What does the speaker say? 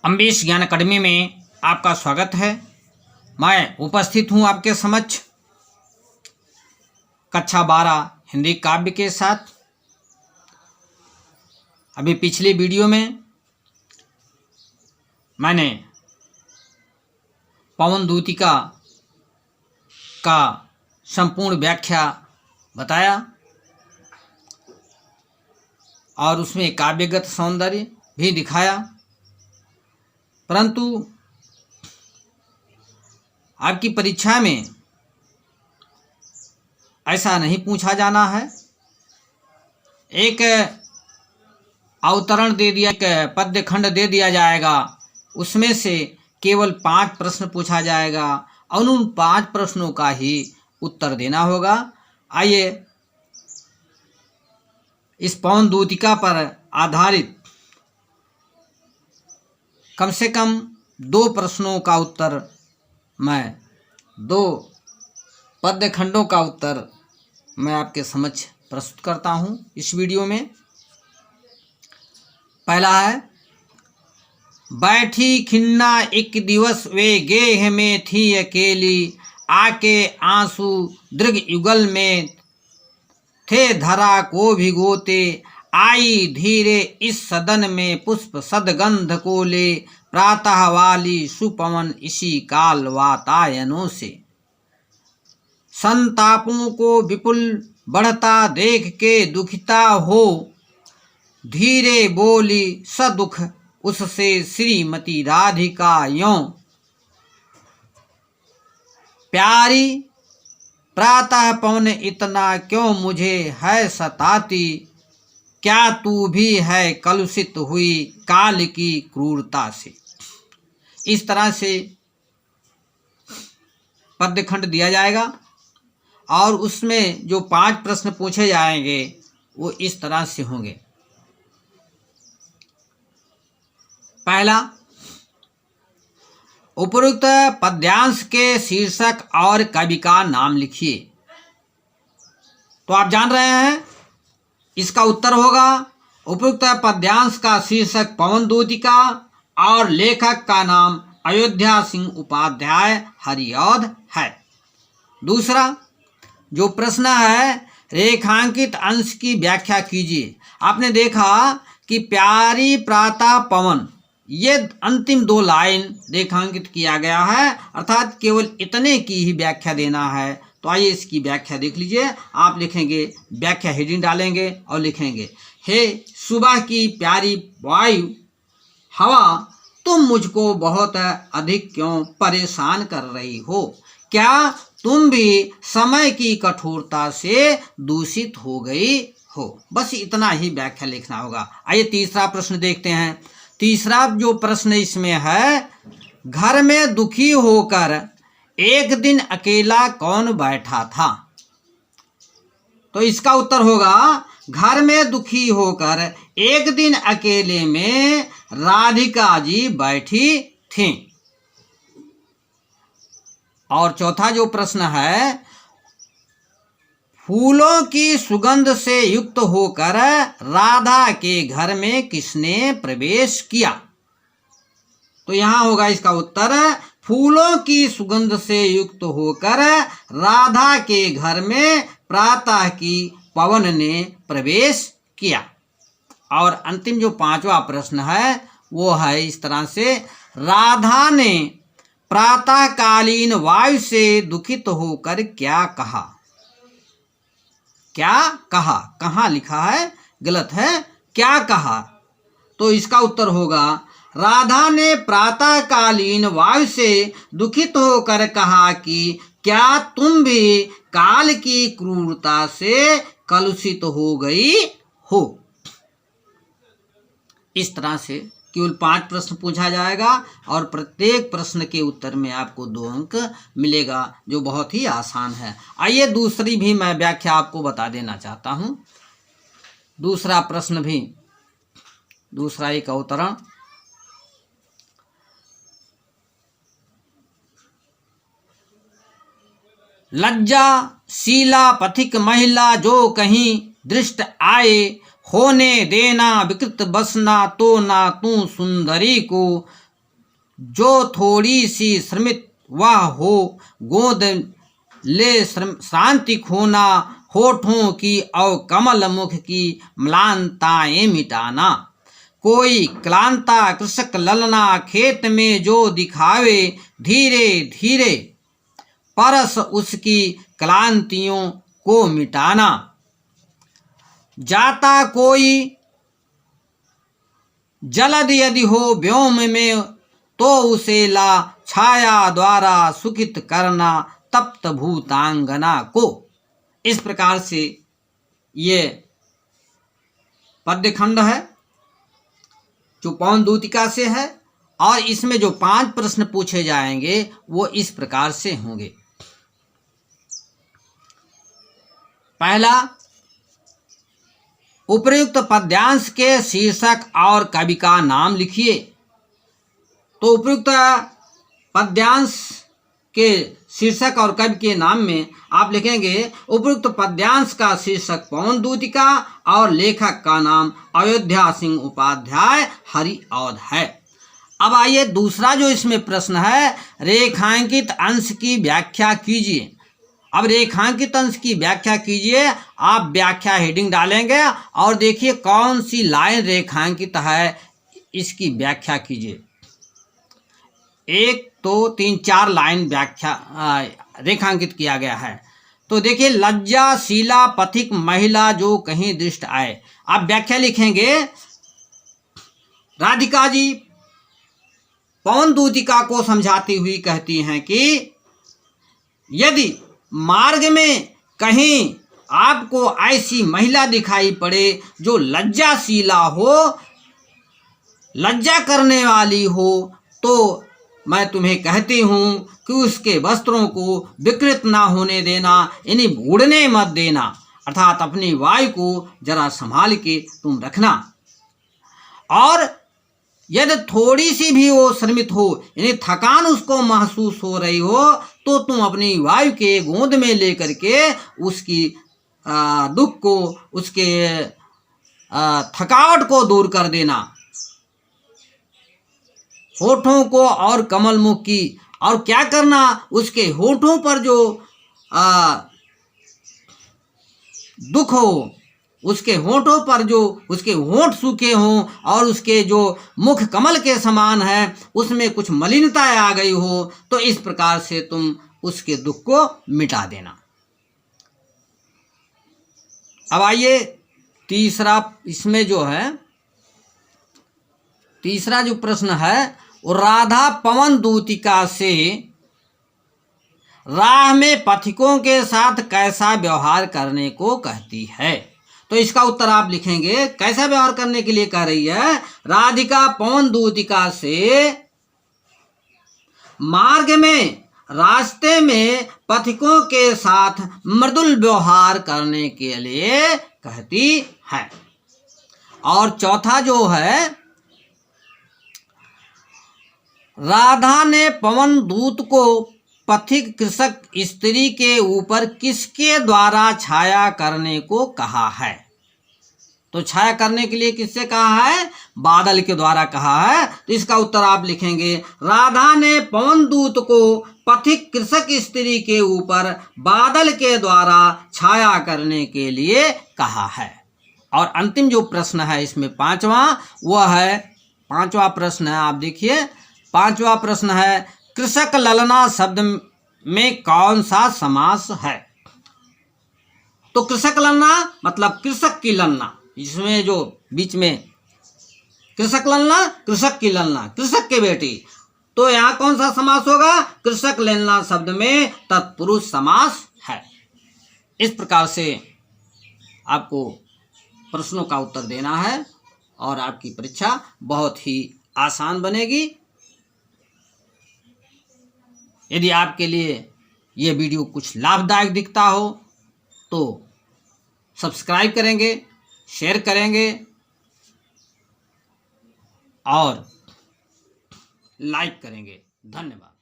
अम्बेश ज्ञान अकादमी में आपका स्वागत है। मैं उपस्थित हूं आपके समक्ष कक्षा 12 हिंदी काव्य के साथ। अभी पिछले वीडियो में मैंने पवन दूतिका का संपूर्ण व्याख्या बताया और उसमें काव्यगत सौंदर्य भी दिखाया, परंतु आपकी परीक्षा में ऐसा नहीं पूछा जाना है। एक अवतरण दे दिया, एक पद्य खंड दे दिया जाएगा, उसमें से केवल 5 प्रश्न पूछा जाएगा और उन 5 प्रश्नों का ही उत्तर देना होगा। आइए इस पवन दूतिका पर आधारित कम से कम 2 प्रश्नों का उत्तर, मैं 2 पद्य खंडों का उत्तर मैं आपके समक्ष प्रस्तुत करता हूं इस वीडियो में। पहला है, बैठी खिन्ना एक दिवस वे गेह में थी अकेली, आके आंसू दृग युगल में थे धरा को भिगोते, आई धीरे इस सदन में पुष्प सदगंध को ले, प्रातः वाली सुपवन इसी काल वातायनों से। संतापों को विपुल बढ़ता देख के दुखिता हो, धीरे बोली सदुख उससे श्रीमती राधिका यों, प्यारी प्रातः पवन इतना क्यों मुझे है सताती, क्या तू भी है कलुषित हुई काल की क्रूरता से। इस तरह से पद्य खंड दिया जाएगा और उसमें जो 5 प्रश्न पूछे जाएंगे वो इस तरह से होंगे। पहला, उपरोक्त पद्यांश के शीर्षक और कवि का नाम लिखिए। तो आप जान रहे हैं इसका उत्तर होगा, उपरोक्त पद्यांश का शीर्षक पवन दूतिका और लेखक का नाम अयोध्या सिंह उपाध्याय हरिऔध है। दूसरा जो प्रश्न है, रेखांकित अंश की व्याख्या कीजिए। आपने देखा कि प्यारी प्रातः पवन, ये अंतिम 2 लाइन रेखांकित किया गया है, अर्थात केवल इतने की ही व्याख्या देना है। तो आइए इसकी व्याख्या देख लीजिए। आप लिखेंगे, व्याख्या हेडिंग डालेंगे और लिखेंगे, हे सुबह की प्यारी वायु हवा, तुम मुझको बहुत अधिक क्यों परेशान कर रही हो? क्या तुम भी समय की कठोरता से दूषित हो गई हो? बस इतना ही व्याख्या लिखना होगा। आइए तीसरा प्रश्न देखते हैं। तीसरा जो प्रश्न इसमें है, घर में दुखी होकर एक दिन अकेला कौन बैठा था? तो इसका उत्तर होगा, घर में दुखी होकर एक दिन अकेले में राधिका जी बैठी थीं। और चौथा जो प्रश्न है, फूलों की सुगंध से युक्त होकर राधा के घर में किसने प्रवेश किया? तो यहां होगा इसका उत्तर, फूलों की सुगंध से युक्त होकर राधा के घर में प्रातः की पवन ने प्रवेश किया। और अंतिम जो 5वां प्रश्न है वो है इस तरह से, राधा ने प्रातःकालीन वायु से दुखित होकर क्या कहा? क्या कहा? कहाँ लिखा है, गलत है, क्या कहा? तो इसका उत्तर होगा, राधा ने प्रातःकालीन वायु से दुखित होकर कहा कि क्या तुम भी काल की क्रूरता से कलुषित हो गई हो? इस तरह से केवल 5 प्रश्न पूछा जाएगा और प्रत्येक प्रश्न के उत्तर में आपको 2 अंक मिलेगा, जो बहुत ही आसान है। आइए दूसरी भी मैं व्याख्या आपको बता देना चाहता हूं। दूसरा प्रश्न भी, दूसरा एक अवतरण, लज्जा शीला पथिक महिला जो कहीं दृष्ट आए, होने देना विकृत बसना तो ना तू सुंदरी को, जो थोड़ी सी श्रमित वह हो, गोद ले शांति खोना, होठों की और कमल मुख की म्लानताएं मिटाना। कोई क्लांता कृषक ललना, खेत में जो दिखावे, धीरे धीरे परस उसकी क्लांतियों को मिटाना। जाता कोई जलद यदि हो व्योम में, तो उसे ला छाया द्वारा सुखित करना, तप्त भूतांगना को। इस प्रकार से ये पद्यखंड है जो पवन दूतिका से है, और इसमें जो 5 प्रश्न पूछे जाएंगे वो इस प्रकार से होंगे। पहला, उपर्युक्त पद्यांश के शीर्षक और कवि का नाम लिखिए। तो उपर्युक्त पद्यांश के शीर्षक और कवि के नाम में आप लिखेंगे उपर्युक्त पद्यांश का शीर्षक पवन दूतिका और लेखक का नाम अयोध्या सिंह उपाध्याय हरिऔध है। अब आइए दूसरा जो इसमें प्रश्न है, रेखांकित अंश की व्याख्या कीजिए। अब रेखांकित अंश की व्याख्या कीजिए, आप व्याख्या हेडिंग डालेंगे और देखिए कौन सी लाइन रेखांकित है, इसकी व्याख्या कीजिए। 1 2 3 4 लाइन व्याख्या रेखांकित किया गया है। तो देखिए, लज्जाशीला पथिक महिला जो कहीं दृष्ट आए। आप व्याख्या लिखेंगे, राधिका जी पवन दूतिका को समझाती हुई कहती हैं कि यदि मार्ग में कहीं आपको ऐसी महिला दिखाई पड़े जो लज्जाशीला हो, लज्जा करने वाली हो, तो मैं तुम्हें कहती हूँ कि उसके वस्त्रों को विकृत ना होने देना, इन्हें बूढ़ने मत देना, अर्थात अपनी वायु को जरा संभाल के तुम रखना। और यदि थोड़ी सी भी वो श्रमित हो, इन्हें थकान उसको महसूस हो रही हो, तो तुम अपनी वायु के गोद में लेकर के उसकी दुख को, उसके थकावट को दूर कर देना। होठों को और कमल मुख की, और क्या करना, उसके होठों पर जो दुख हो, उसके होठों पर जो उसके होठ सूखे हों और उसके जो मुख कमल के समान है उसमें कुछ मलिनता आ गई हो, तो इस प्रकार से तुम उसके दुख को मिटा देना। अब आइए तीसरा, इसमें जो है तीसरा जो प्रश्न है, राधा पवन दूतिका से राह में पथिकों के साथ कैसा व्यवहार करने को कहती है। तो इसका उत्तर आप लिखेंगे, कैसा व्यवहार करने के लिए कह रही है। राधिका पवन दूतिका से मार्ग में, रास्ते में पथिकों के साथ मृदुल व्यवहार करने के लिए कहती है। और चौथा जो है, राधा ने पवन दूत को पथिक कृषक स्त्री के ऊपर किसके द्वारा छाया करने को कहा है। तो छाया करने के लिए किससे कहा है, बादल के द्वारा कहा है। तो इसका उत्तर आप लिखेंगे, राधा ने पवन दूत को पथिक कृषक स्त्री के ऊपर बादल के द्वारा छाया करने के लिए कहा है। और अंतिम जो प्रश्न है इसमें पांचवा, वह है, पांचवा प्रश्न है, आप देखिए पांचवा प्रश्न है, कृषक ललना शब्द में कौन सा समास है। तो कृषक ललना मतलब कृषक की ललना, इसमें जो बीच में कृषक ललना, कृषक की ललना, कृषक के बेटी, तो यहाँ कौन सा समास होगा, कृषक ललना शब्द में तत्पुरुष समास है। इस प्रकार से आपको प्रश्नों का उत्तर देना है और आपकी परीक्षा बहुत ही आसान बनेगी। यदि आपके लिए ये वीडियो कुछ लाभदायक दिखता हो तो सब्सक्राइब करेंगे, शेयर करेंगे और लाइक करेंगे। धन्यवाद।